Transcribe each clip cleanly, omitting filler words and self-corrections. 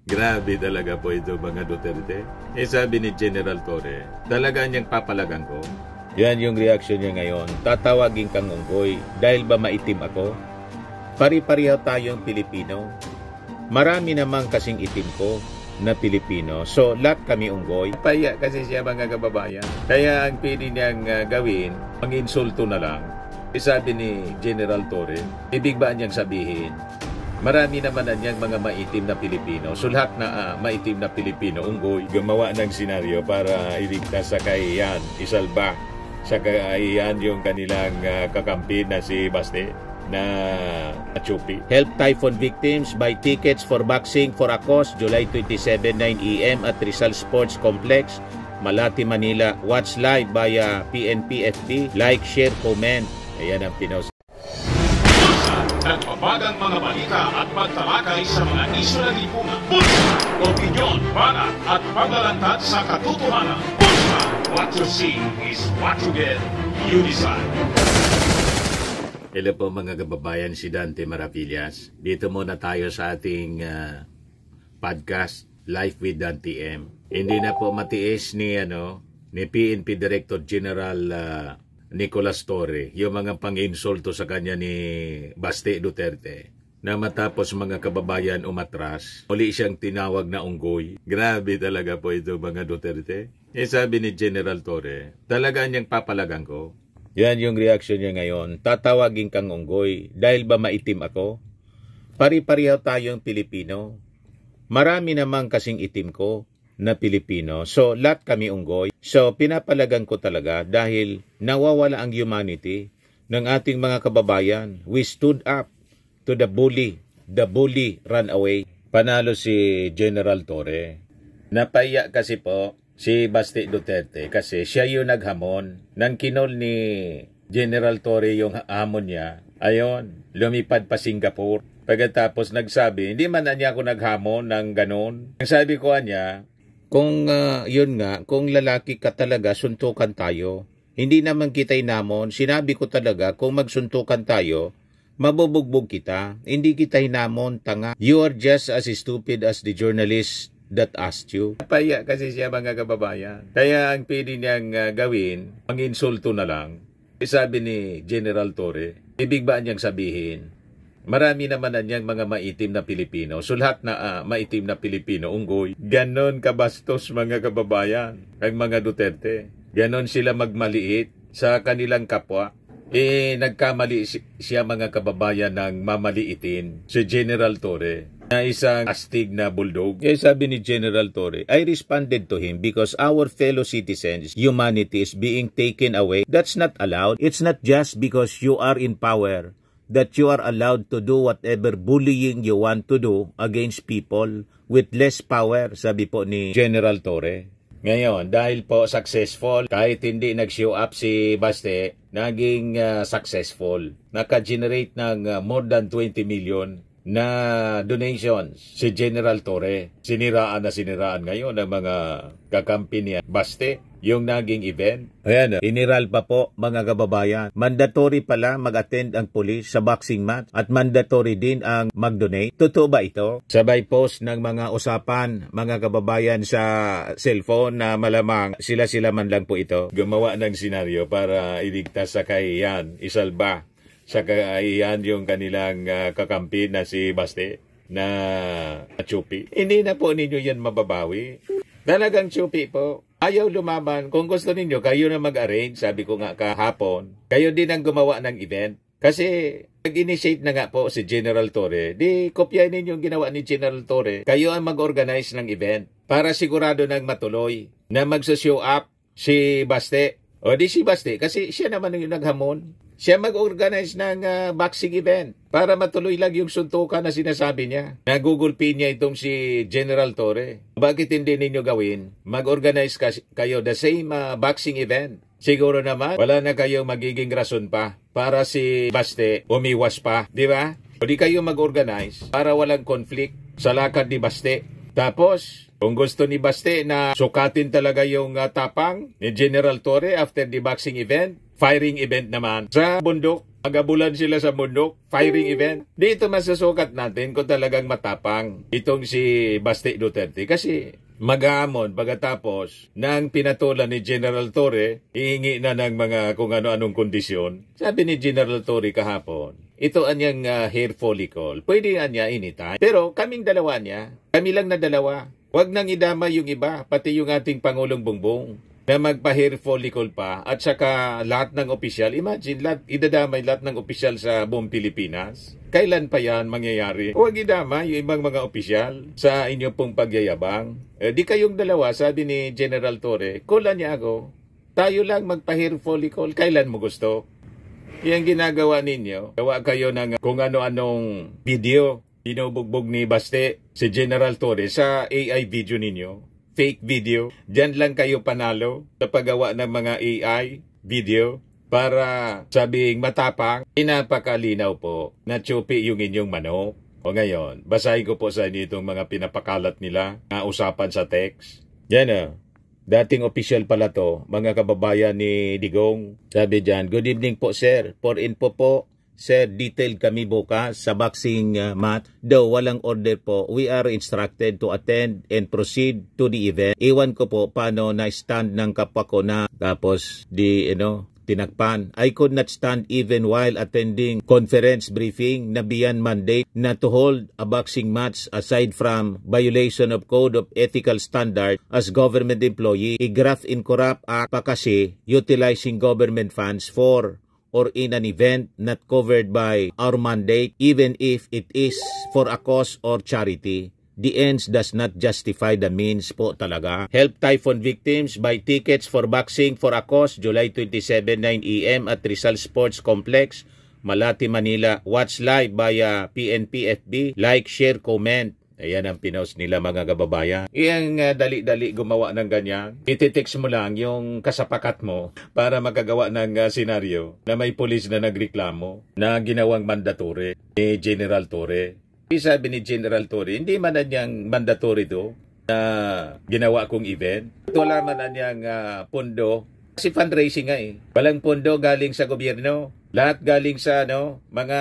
Grabe talaga po ito mga Duterte. Sabi ni General Torre, talaga niyang papalagan ko. Yan yung reaction niya ngayon. Tatawagin kang unggoy dahil ba maitim ako? Pari-pareho tayong Pilipino. Marami namang kasing itim ko na Pilipino. So, lahat kami unggoy. Paya kasi siya mga kababayan. Kaya ang pwede niyang gawin, mag-insulto na lang. Sabi ni General Torre, ibig ba niyang sabihin, marami naman na niyang mga maitim na Pilipino. So, lahat na maitim na Pilipino, unggoy, gumawa ng senaryo para iligtas sa kahiyan, isalba sa kahiyan yung kanilang kakampi na si Baste na Chupi. Help Typhoon victims, buy tickets for boxing for Akos, July 27, 9 AM at Rizal Sports Complex, Malati, Manila. Watch live via PNP FB. Like, share, comment. Ayan ang pinost. Nagpapagang mga balita at pagtalakay sa mga isyu na lipungan. Bulsa! Opinyon, banat at paglalantad sa katotohanan. Bulsa! What you see is what you get. You decide. Hello po mga kababayan, si Dante Maravillas. Dito muna tayo sa ating podcast, Life with Dante M. Hindi na po matiis ni PNP Director General Nicolas Torre yung mga pang-insulto sa kanya ni Baste Duterte. Na matapos mga kababayan umatras, muli siyang tinawag na unggoy. Grabe talaga po ito mga Duterte. Sabi ni General Torre, talaga niyang papalagan ko. Yan yung reaction niya ngayon. Tatawagin kang unggoy dahil ba maitim ako? Pari-pareho tayong Pilipino. Marami namang kasing itim ko na Pilipino. So, lahat kami unggoy. So, pinapalagan ko talaga dahil nawawala ang humanity ng ating mga kababayan. We stood up to the bully. The bully ran away. Panalo si General Torre. Napaiyak kasi po si Baste Duterte kasi siya yung naghamon. Nang kinol ni General Torre yung hamon niya, ayon, lumipad pa Singapore. Pagkatapos nagsabi, hindi man na niya ako naghamon ng ganon. Ang sabi ko niya, kung yun nga, kung lalaki ka talaga, suntukan tayo. Hindi naman kita hinamon. Sinabi ko talaga, kung magsuntukan tayo, mabubugbog kita. Hindi kita hinamon, tanga. You are just as stupid as the journalist that asked you. Napaya kasi siya mga kababayan. Kaya ang pwede niyang gawin, mag-insulto na lang. Sabi ni General Torre, ibig ba niyang sabihin, marami naman na niyang mga maitim na Pilipino. So lahat na maitim na Pilipino, unggoy. Ganon kabastos mga kababayan, ang mga Duterte. Ganon sila magmaliit sa kanilang kapwa. Nagkamali siya mga kababayan ng mamaliitin si General Torre na isang astig na bulldog. Kaya sabi ni General Torre, I responded to him because our fellow citizens, humanity is being taken away. That's not allowed. It's not just because you are in power that you are allowed to do whatever bullying you want to do against people with less power, sabi po ni General Torre. Ngayon, dahil po successful, kahit hindi nag-show up si Baste, naging successful. Naka-generate ng more than 20 million na donations si General Torre. Siniraan ngayon ng mga kakampi niya Baste, yung naging event. Ayan, iniral pa po mga kababayan. Mandatory pala mag-attend ang pulis sa boxing match at mandatory din ang mag-donate. Totoo ba ito? Sabay post ng mga usapan mga kababayan sa cellphone na malamang sila man lang po ito. Gumawa ng senaryo para iligtas sa kahiyan, isalba sa kahiyan yung kanilang kakampi na si Baste na Chupi. Hindi na po ninyo yan mababawi. Talagang Chupi po. Ayaw lumaban. Kung gusto ninyo, kayo na mag-arrange. Sabi ko nga kahapon, kayo din ang gumawa ng event. Kasi nag-initiate na nga po si General Torre. Di kopyahin ninyo yung ginawa ni General Torre. Kayo ang mag-organize ng event para sigurado nang matuloy na magsushow up si Baste. O di si Baste, kasi siya naman yung naghamon. Siya mag-organize ng boxing event para matuloy lang yung suntukan na sinasabi niya. Nagugulpi niya itong si General Torre. Bakit hindi ninyo gawin? Mag-organize kayo the same boxing event. Siguro naman, wala na kayo magiging rason pa para si Baste umiwas pa. Di ba? O di kayo mag-organize para walang conflict sa lakad ni Baste. Tapos, kung gusto ni Baste na sukatin talaga yung tapang ni General Torre after the boxing event, firing event naman sa bundok. Magabulan sila sa bundok, firing event. Dito masasukat natin kung talagang matapang itong si Baste Duterte. Kasi maghamon pagkatapos ng pinatulan ni General Torre, hihingi na ng mga kung ano-anong kondisyon. Sabi ni General Torre kahapon, ito anyang hair follicle. Pwede niya anytime. Pero kaming dalawa niya, kami lang na dalawa. Huwag nang idama yung iba, pati yung ating Pangulong Bongbong na magpa-hair follicle pa at saka lahat ng opisyal. Imagine, idadamay lahat ng opisyal sa buong Pilipinas. Kailan pa yan mangyayari? Huwag idama yung ibang mga opisyal sa inyong pong pagyayabang. Di kayong dalawa, sabi ni General Torre, kulan niya ako. Tayo lang magpa-hair follicle. Kailan mo gusto? Yan ginagawa ninyo. Gawa kayo ng kung ano-anong video. Binubugbog ni Baste si General Torre sa AI video ninyo. Fake video. Diyan lang kayo panalo sa paggawa ng mga AI video para sabing matapang. Inapakalinaw po na tsupi yung inyong manok. O ngayon, basahin ko po sa inyo itong mga pinapakalat nila na usapan sa text. Yan o. Dating official pala to, mga kababayan ni Digong. Sabi dyan, good evening po sir. For info po, sir, detailed kami bukas sa boxing match. Though walang order po, we are instructed to attend and proceed to the event. Iwan ko po paano na-stand ng kapwa ko na tapos tinakpan. I could not stand even while attending conference briefing na beyond mandate na to hold a boxing match aside from violation of code of ethical standard as government employee. I-graft in corrupt act pa kasi utilizing government funds for or in an event not covered by our mandate, even if it is for a cause or charity. The ends does not justify the means po talaga. Help typhoon victims, buy tickets for boxing for a cause, July 27, 9 AM at Rizal Sports Complex, Malati, Manila. Watch live via PNP FB. Like, share, comment. Ayan ang pinost nila mga kababayan. Iyang dali-dali gumawa ng ganyan. Ititext mo lang yung kasapakat mo para magagawa ng senaryo na may pulis na nagreklamo na ginawang mandatory ni General Torre. Sabi ni General Torre, hindi man na niyang mandatory to na ginawa kong event. Wala man na niyang pondo. Kasi fundraising nga eh. Walang pondo galing sa gobyerno. Lahat galing sa mga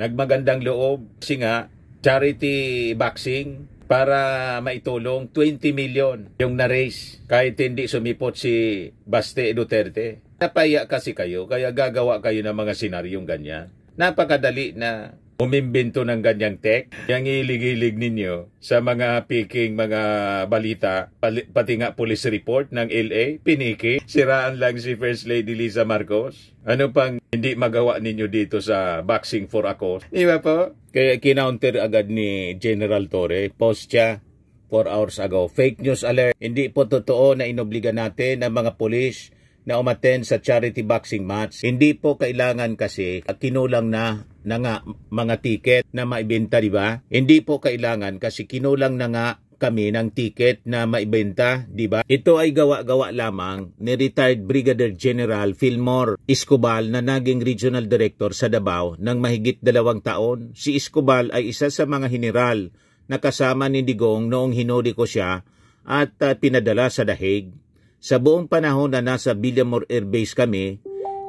nagmagandang loob. Kasi nga, charity boxing para maitulong 20 million yung na-raise kahit hindi sumipot si Baste Duterte. Napaya kasi kayo, kaya gagawa kayo ng mga senaryong ganyan. Napakadali na umimbento ng ganyang tech. Yang ilig-ilig ninyo sa mga piking mga balita, pati nga police report ng LA, piniki, siraan lang si First Lady Liza Marcos. Ano pang hindi magawa ninyo dito sa boxing for a cause? Di ba po? Kaya kinounter agad ni General Torre, post siya 4 hours ago. Fake news alert. Hindi po totoo na inobliga natin ang mga pulis na umattend sa charity boxing match. Hindi po kailangan kasi kinulang na nga mga ticket na maibenta, di ba? Hindi po kailangan kasi kinulang na nga kami ng ticket na maibenta, di ba? Ito ay gawa-gawa lamang ni retired Brigadier General Fillmore Escobal na naging Regional Director sa Davao ng mahigit 2 taon. Si Escobal ay isa sa mga general na kasama ni Digong noong hinuli ko siya at pinadala sa The Hague. Sa buong panahon na nasa Villamor Air Base kami,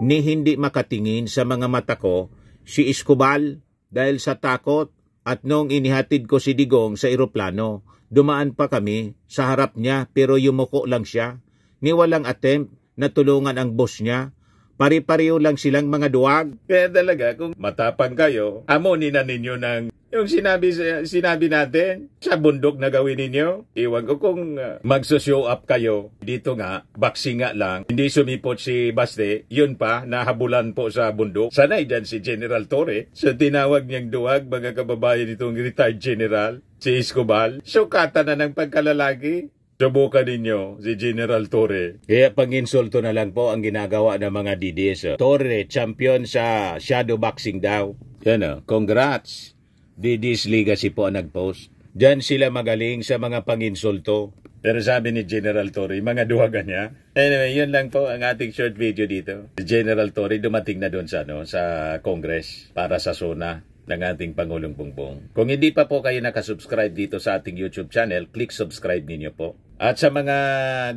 ni hindi makatingin sa mga mata ko si Escobal dahil sa takot at nung inihatid ko si Digong sa eroplano, dumaan pa kami sa harap niya pero yumuko lang siya. Ni walang attempt na tulungan ang boss niya. Pari-pareho lang silang mga duwag. Kaya talaga kung matapang kayo, amonin na ninyo ng yung sinabi natin sa bundok na gawin ninyo. Iwan ko kung magso-show up kayo. Dito nga, boxing nga lang. Hindi sumipot si Baste. Yun pa, nahabulan po sa bundok. Sanay dyan si General Torre. So tinawag niyang duwag, mga kababayan itong retired general, si Escobal. Sukatan na ng pagkalalaki. Subukan ninyo si General Torre. Kaya pang-insulto na lang po ang ginagawa ng mga DDS. Torre, champion sa shadow boxing daw. Yan congrats. DDS Legacy po ang nag-post. Diyan sila magaling sa mga pang-insulto. Pero sabi ni General Torre, mga duwagan niya. Anyway, yun lang po ang ating short video dito. Si General Torre dumating na doon sa Congress para sa SONA ng ating Pangulong Bongbong. Kung hindi pa po kayo nakasubscribe dito sa ating YouTube channel, click subscribe ninyo po. At sa mga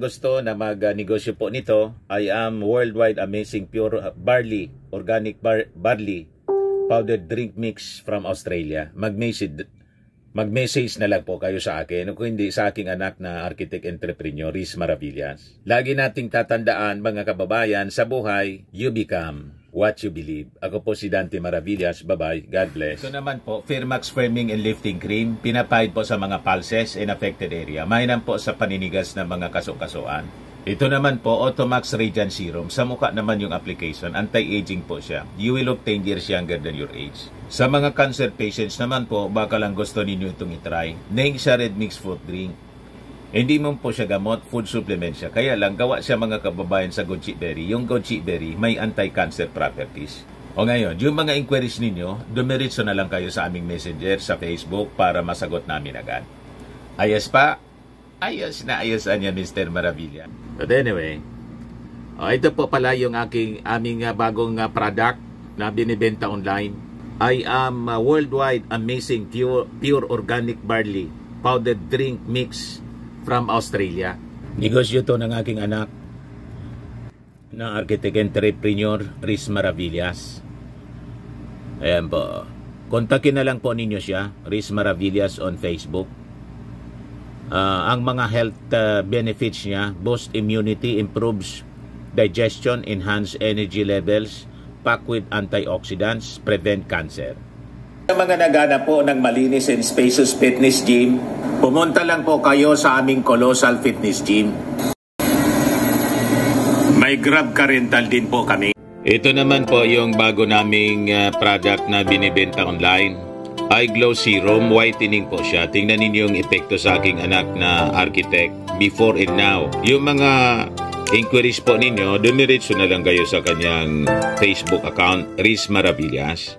gusto na mag-negosyo po nito, I am Worldwide Amazing Pure Barley, Organic Barley, Powdered Drink Mix from Australia. Mag-message na lang po kayo sa akin, kung hindi sa aking anak na architect entrepreneur, Riz Maravillas. Lagi nating tatandaan, mga kababayan, sa buhay, you become what you believe. Ako po si Dante Maravillas. Bye-bye. God bless. Ito naman po, Firmax Firming and Lifting Cream. Pinapahid po sa mga pulses in affected area. Mainam po sa paninigas ng mga kasukasuan. Ito naman po, Automax Radiant Serum. Sa mukha naman yung application. Anti-aging po siya. You will look 10 years younger than your age. Sa mga cancer patients naman po, baka lang gusto ninyo itong itry. Ning siya Red Mix Fruit Drink. Hindi mo po siya gamot, food supplement siya. Kaya lang, gawa siya mga kababayan sa goji berry. Yung goji berry may anti-cancer properties. O ngayon, yung mga inquiries ninyo, dumiritso na lang kayo sa aming messenger sa Facebook para masagot namin agad. Ayos pa? Ayos na ayos niya, Mr. Maravilla. But anyway, ito po pala yung aming bagong product na binibenta online. I am Worldwide Amazing Pure Organic Barley Powdered Drink Mix from Australia. Negosyo to ng aking anak na architect entrepreneur, Riz Maravillas. Ayan po. Kontakin na lang po ninyo siya, Riz Maravillas on Facebook. Ang mga health benefits niya, boost immunity, improves digestion, enhance energy levels, packed with antioxidants, prevent cancer. Sa mga nagana po ng malinis and spacious fitness gym, pumunta lang po kayo sa aming Colossal Fitness Gym. May Grab car rental din po kami. Ito naman po yung bago naming product na binibenta online. Eye Glow Serum, whitening po siya. Tingnan ninyo yung epekto sa aking anak na architect before and now. Yung mga inquiries po ninyo, dumiretso na lang kayo sa kanyang Facebook account, Riz Maravillas.